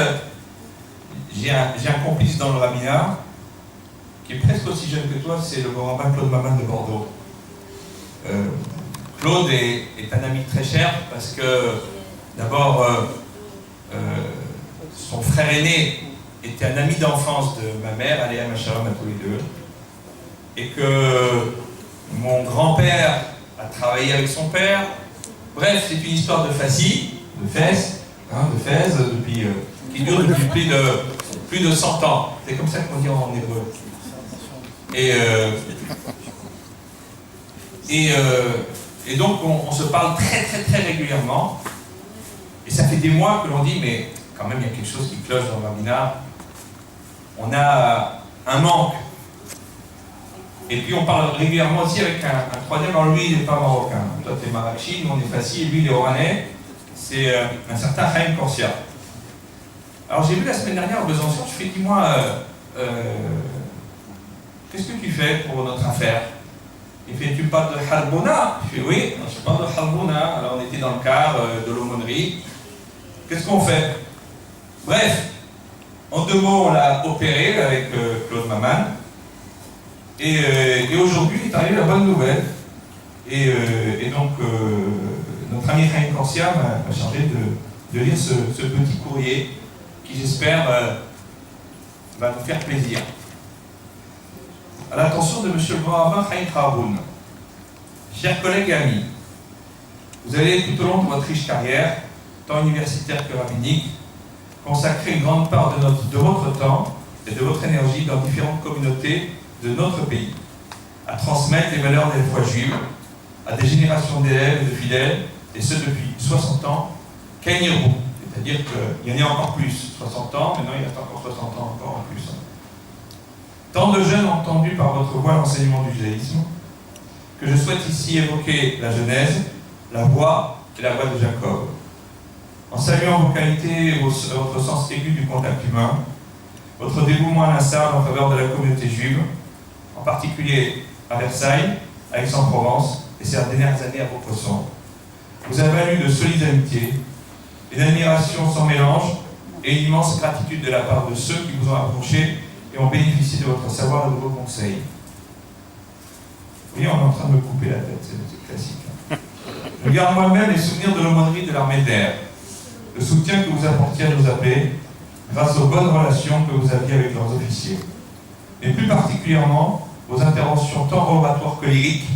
j'ai un complice dans le rabbinat qui est presque aussi jeune que toi, c'est le bon rabbin Claude Maman de Bordeaux. Claude est un ami très cher parce que, d'abord, son frère aîné était un ami d'enfance de ma mère, Aléa Macharam à tous les deux, et que mon grand-père a travaillé avec son père. Bref, c'est une histoire de fesses, qui dure depuis plus de 100 ans. C'est comme ça qu'on dit en hébreu. Et donc on se parle très régulièrement. Et ça fait des mois que l'on dit, mais quand même il y a quelque chose qui cloche dans le rabbinat. On a un manque. Et puis on parle régulièrement aussi avec un troisième, alors lui il n'est pas marocain. Toi tu es Marrakchi, nous on est Fassi, et lui il est oranais. C'est un certain Chaim Korsia. Alors j'ai vu la semaine dernière à Besançon, je fais, dis-moi, qu'est-ce que tu fais pour notre affaire? Il fait, tu parles de Harbouna? Je fais, oui, je parle de Harbouna. Alors on était dans le car de l'aumônerie. Qu'est-ce qu'on fait? Bref, en 2 mots, on l'a opéré avec Claude Maman. Et aujourd'hui est arrivée la bonne nouvelle. Et donc, notre ami Chaim Korsia m'a chargé de lire ce petit courrier qui, j'espère, va nous faire plaisir. À l'attention de M. le grand rabbin Chaim Harboun. Chers collègues et amis, vous allez tout au long de votre riche carrière, tant universitaire que rabbinique, consacrer une grande part de votre temps et de votre énergie dans différentes communautés de notre pays, à transmettre les valeurs de la foi juive à des générations d'élèves et de fidèles, et ce depuis 60 ans, Kainirou. C'est-à-dire qu'il y en a encore plus, 60 ans, maintenant il reste encore 60 ans encore en plus. Tant de jeunes ont entendu par votre voix l'enseignement du judaïsme, que je souhaite ici évoquer la Genèse, la voie et la voie de Jacob. En saluant vos qualités et votre sens aigu du contact humain, votre dévouement inlassable en faveur de la communauté juive, en particulier à Versailles, à Aix-en-Provence et ces dernières années à Vaucresson, vous avez valu de solides amitiés, une admiration sans mélange et une immense gratitude de la part de ceux qui vous ont approché et ont bénéficié de votre savoir et de vos conseils. Oui, on est en train de me couper la tête, c'est classique. Je garde moi-même les souvenirs de l'aumônerie de l'armée de l'air, le soutien que vous apportiez à nos AP, grâce aux bonnes relations que vous aviez avec leurs officiers. Et plus particulièrement, vos interventions tant oratoires que lyriques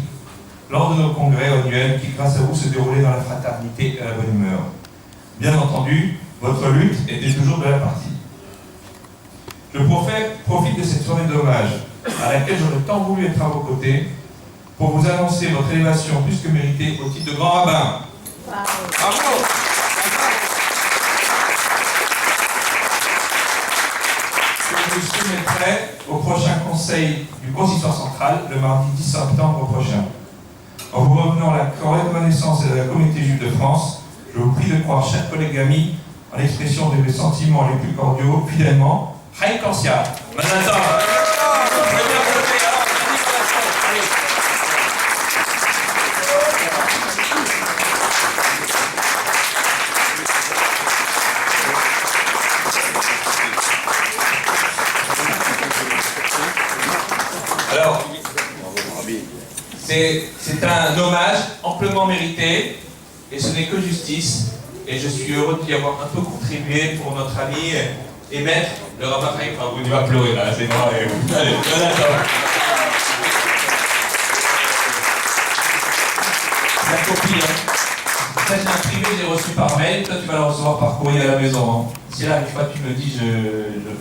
lors de nos congrès annuels qui, grâce à vous, se déroulaient dans la fraternité et la bonne humeur. Bien entendu, votre lutte était toujours de la partie. Je profite de cette soirée d'hommage, à laquelle j'aurais tant voulu être à vos côtés, pour vous annoncer votre élévation plus que méritée au titre de grand rabbin. Bravo. Je vous soumettrai au prochain conseil du consistoire central, le mardi 10 septembre prochain. En vous revenant à la reconnaissance de la communauté juive de France, je vous prie de croire, chers collègues amis, en l'expression de mes sentiments les plus cordiaux, fidèlement, Haïm Korsia. Alors, c'est un hommage amplement mérité, et ce n'est que justice, et je suis heureux d'y avoir un peu contribué pour notre ami et maître, le rabbin Haïm. Enfin, vous va pleurer là, c'est moi. Allez, c'est la copie, hein. Ça, j'ai imprimé, j'ai reçu par mail, toi tu vas le recevoir par courrier à la maison. Hein. Si là, une fois que tu me le dis, je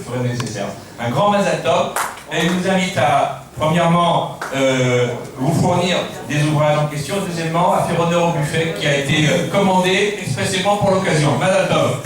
ferai le nécessaire. Un grand Mazal Tov, et je vous invite à, premièrement, vous fournir des ouvrages en question, deuxièmement, à faire honneur au buffet qui a été commandé expressément pour l'occasion. Mazal Tov.